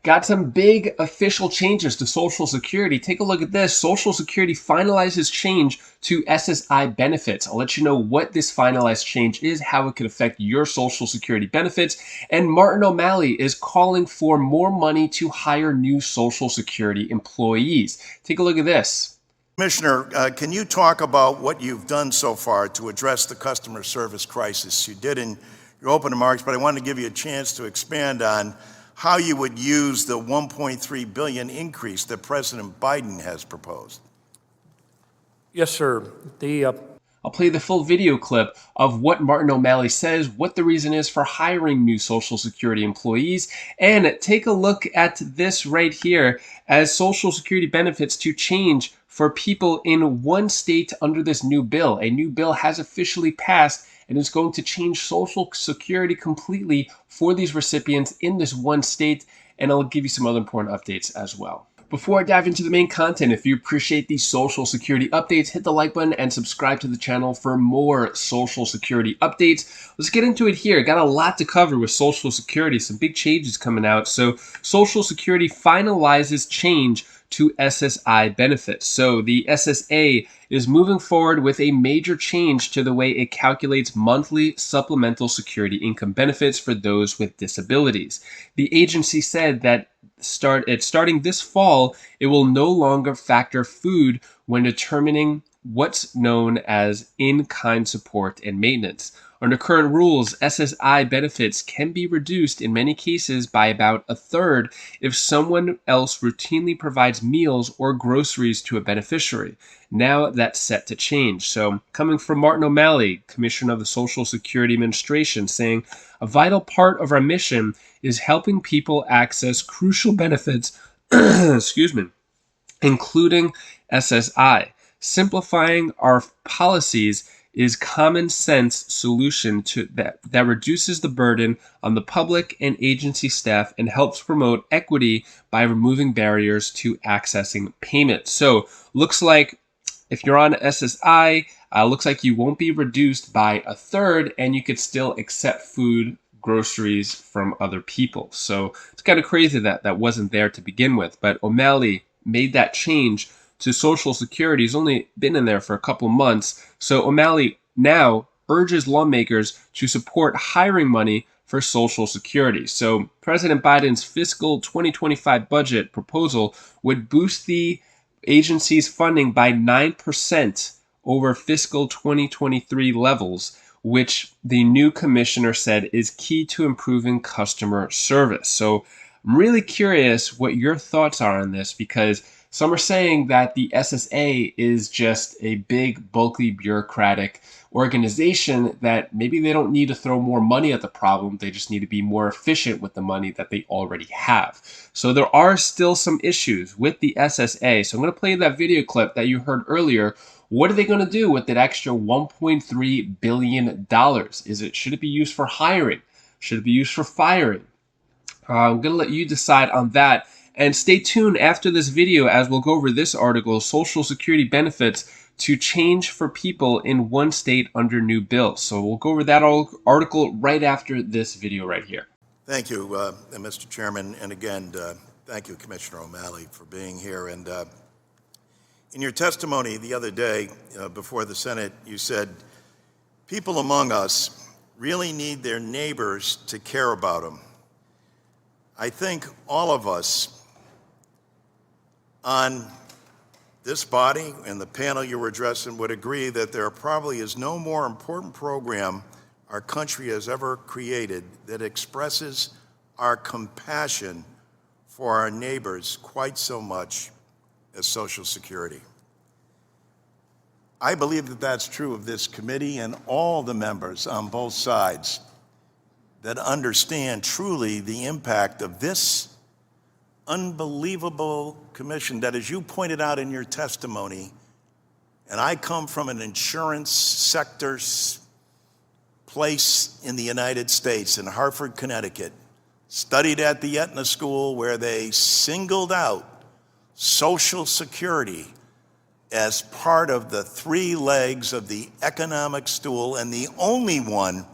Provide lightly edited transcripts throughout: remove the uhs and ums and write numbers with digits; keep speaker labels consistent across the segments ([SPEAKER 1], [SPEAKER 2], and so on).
[SPEAKER 1] Got some big official changes to Social Security. Take a look at this. Social Security finalizes change to SSI benefits. I'll let you know what this finalized change is, how it could affect your Social Security benefits. And Martin O'Malley is calling for more money to hire new Social Security employees. Take a look at this.
[SPEAKER 2] Commissioner, can you talk about what you've done so far to address the customer service crisis? You did in your opening remarks, but I wanted to give you a chance to expand on how you would use the $1.3 billion increase that President Biden has proposed.
[SPEAKER 3] Yes, sir.
[SPEAKER 1] I'll play the full video clip of what Martin O'Malley says, what the reason is for hiring new Social Security employees, and take a look at this right here as Social Security benefits to change for people in one state under this new bill. A new bill has officially passed and is going to change Social Security completely for these recipients in this one state, and I'll give you some other important updates as well. Before I dive into the main content, if you appreciate these Social Security updates, hit the like button and subscribe to the channel for more Social Security updates. Let's get into it here. Got a lot to cover with Social Security, some big changes coming out. So Social Security finalizes change to SSI benefits. So the SSA is moving forward with a major change to the way it calculates monthly supplemental security income benefits for those with disabilities. The agency said that starting this fall, it will no longer factor food when determining what's known as in-kind support and maintenance. Under current rules, SSI benefits can be reduced in many cases by about a third if someone else routinely provides meals or groceries to a beneficiary. Now that's set to change. So coming from Martin O'Malley, Commissioner of the Social Security Administration, saying, a vital part of our mission is helping people access crucial benefits, excuse me, including SSI. Simplifying our policies is common sense solution to that reduces the burden on the public and agency staff and helps promote equity by removing barriers to accessing payments. So looks like if you're on SSI, looks like you won't be reduced by a third and you could still accept food, groceries from other people. So it's kind of crazy that that wasn't there to begin with, but O'Malley made that change to Social Security. He's only been in there for a couple months. So O'Malley now urges lawmakers to support hiring money for Social Security. So President Biden's fiscal 2025 budget proposal would boost the agency's funding by 9% over fiscal 2023 levels, which the new commissioner said is key to improving customer service. So I'm really curious what your thoughts are on this, because some are saying that the SSA is just a big, bulky, bureaucratic organization that maybe they don't need to throw more money at the problem. They just need to be more efficient with the money that they already have. So there are still some issues with the SSA. So I'm going to play that video clip that you heard earlier. What are they going to do with that extra $1.3 billion? Should it be used for hiring? Should it be used for firing? I'm going to let you decide on that. And stay tuned after this video as we'll go over this article, Social Security benefits to change for people in one state under new bill. So we'll go over that article right after this video right here.
[SPEAKER 2] Thank you, Mr. Chairman. And again, thank you, Commissioner O'Malley, for being here. And in your testimony the other day before the Senate, you said, people among us really need their neighbors to care about them. I think all of us on this body and the panel you were addressing would agree that there probably is no more important program our country has ever created that expresses our compassion for our neighbors quite so much as Social Security. I believe that that's true of this committee and all the members on both sides that understand truly the impact of this unbelievable commission that, as you pointed out in your testimony, and I come from an insurance sector place in the United States, in Hartford, Connecticut, studied at the Aetna School where they singled out Social Security as part of the three legs of the economic stool and the only one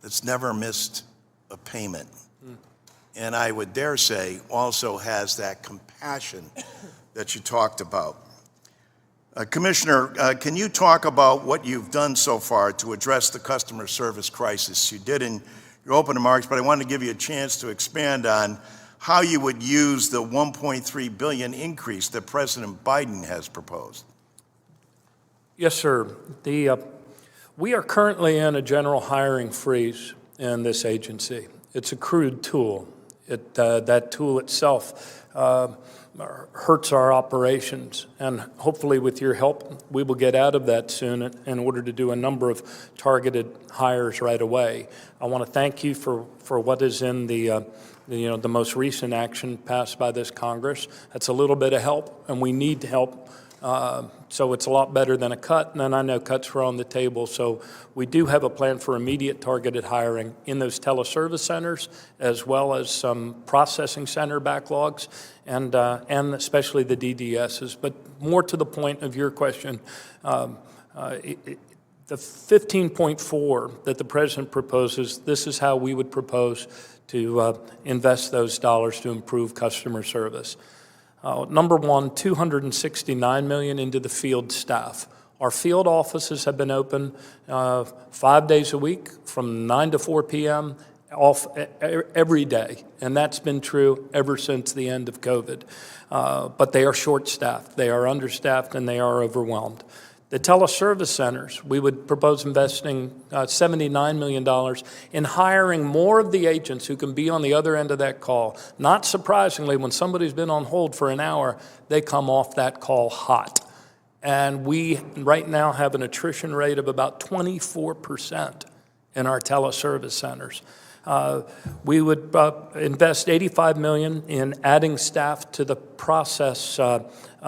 [SPEAKER 2] that's never missed a payment. and I would dare say also has that compassion that you talked about. Commissioner, can you talk about what you've done so far to address the customer service crisis? You did in your opening remarks, but I wanted to give you a chance to expand on how you would use the $1.3 billion increase that President Biden has proposed.
[SPEAKER 3] Yes, sir. We are currently in a general hiring freeze in this agency. It's a crude tool. That tool itself hurts our operations, and hopefully with your help, we will get out of that soon in order to do a number of targeted hires right away. I want to thank you for what is in the most recent action passed by this Congress. That's a little bit of help, and we need help. So it's a lot better than a cut, and I know cuts were on the table. So we do have a plan for immediate targeted hiring in those teleservice centers, as well as some processing center backlogs, and especially the DDSs. But more to the point of your question, the 15.4 that the president proposes, this is how we would propose to invest those dollars to improve customer service. Number one, $269 million into the field staff. Our field offices have been open 5 days a week from 9 to 4 p.m. off every day, and that's been true ever since the end of COVID. But they are short-staffed, they are understaffed, and they are overwhelmed. The teleservice centers, we would propose investing $79 million in hiring more of the agents who can be on the other end of that call. Not surprisingly, when somebody's been on hold for an hour, they come off that call hot. And we right now have an attrition rate of about 24% in our teleservice centers. We would invest $85 million in adding staff to the process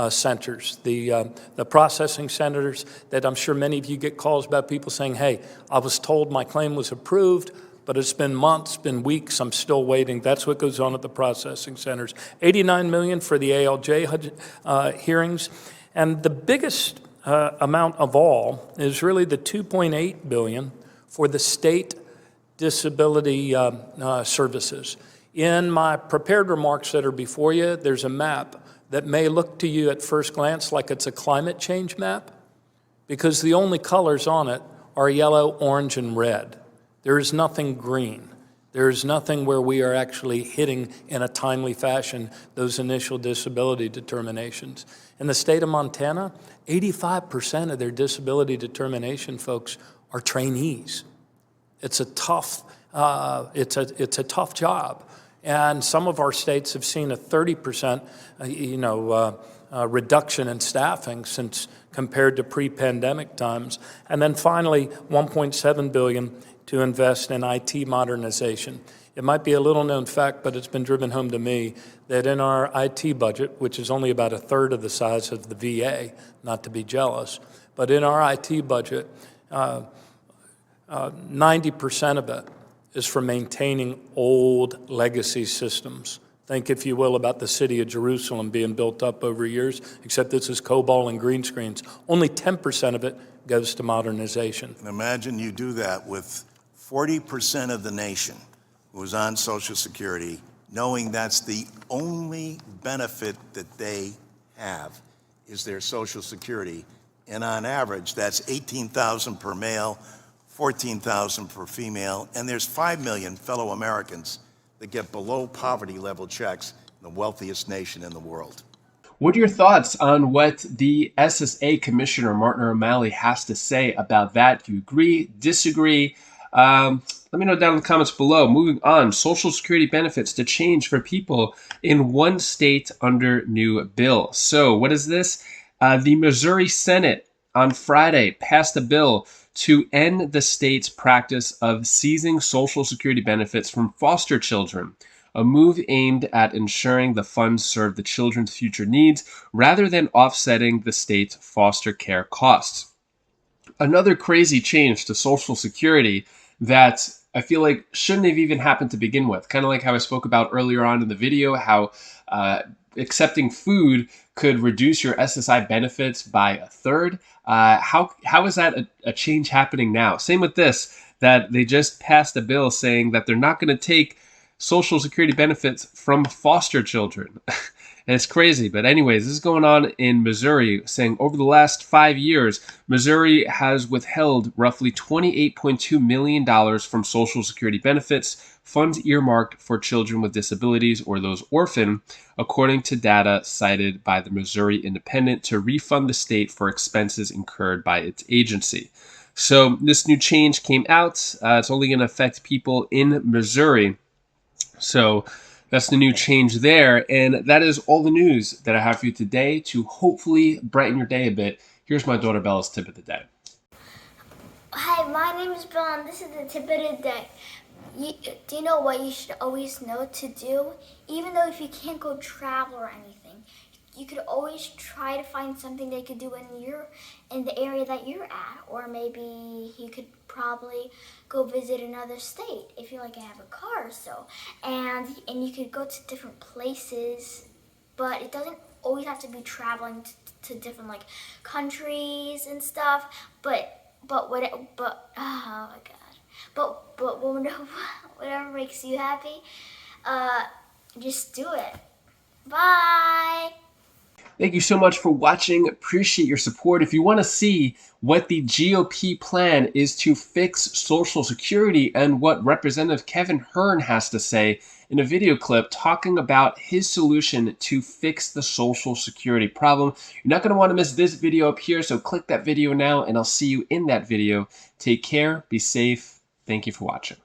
[SPEAKER 3] centers, the processing centers that I'm sure many of you get calls about, people saying, hey, I was told my claim was approved, but it's been months, been weeks, I'm still waiting. That's what goes on at the processing centers. $89 million for the ALJ hearings. And the biggest amount of all is really the $2.8 billion for the state disability services. In my prepared remarks that are before you, there's a map that may look to you at first glance like it's a climate change map, because the only colors on it are yellow, orange, and red. There is nothing green. There is nothing where we are actually hitting in a timely fashion those initial disability determinations. In the state of Montana, 85% of their disability determination folks are trainees. It's a tough job, and some of our states have seen a 30% reduction in staffing since compared to pre-pandemic times. And then finally, $1.7 billion to invest in IT modernization. It might be a little known fact, but it's been driven home to me that in our IT budget, which is only about a third of the size of the VA, not to be jealous, but in our IT budget, 90% of it is for maintaining old legacy systems. Think, if you will, about the city of Jerusalem being built up over years, except this is COBOL and green screens. Only 10% of it goes to modernization.
[SPEAKER 2] And imagine you do that with 40% of the nation who is on Social Security, knowing that's the only benefit that they have is their Social Security. And on average, that's $18,000 per male, $14,000 per female, and there's 5 million fellow Americans that get below poverty level checks in the wealthiest nation in the world.
[SPEAKER 1] What are your thoughts on what the SSA Commissioner Martin O'Malley has to say about that? Do you agree, disagree? Let me know down in the comments below. Moving on, Social Security benefits to change for people in one state under new bill. So what is this? The Missouri Senate on Friday passed a bill to end the state's practice of seizing Social Security benefits from foster children, a move aimed at ensuring the funds serve the children's future needs rather than offsetting the state's foster care costs. Another crazy change to Social Security that I feel like shouldn't have even happened to begin with. Kind of like how I spoke about earlier on in the video, how accepting food could reduce your SSI benefits by a third. How is that a change happening now? Same with this, that they just passed a bill saying that they're not going to take Social Security benefits from foster children. And it's crazy. But anyways, this is going on in Missouri, saying over the last 5 years, Missouri has withheld roughly $28.2 million from Social Security benefits, funds earmarked for children with disabilities or those orphaned, according to data cited by the Missouri Independent, to refund the state for expenses incurred by its agency. So this new change came out. It's only going to affect people in Missouri. So that's the new change there. And that is all the news that I have for you today to hopefully brighten your day a bit. Here's my daughter Bella's tip of the day.
[SPEAKER 4] Hi, my name is Bill, and this is the tip of the day. Do you know what you should always know to do? Even though if you can't go travel or anything, you could always try to find something they could do in the area that you're at, or maybe you could probably go visit another state if you have a car or so, and you could go to different places, but it doesn't always have to be traveling to different countries and stuff. But oh my god, but whatever makes you happy, just do it. Bye.
[SPEAKER 1] Thank you so much for watching. Appreciate your support. If you want to see what the GOP plan is to fix Social Security and what Representative Kevin Hern has to say in a video clip talking about his solution to fix the Social Security problem, you're not going to want to miss this video up here, so click that video now and I'll see you in that video. Take care, be safe. Thank you for watching.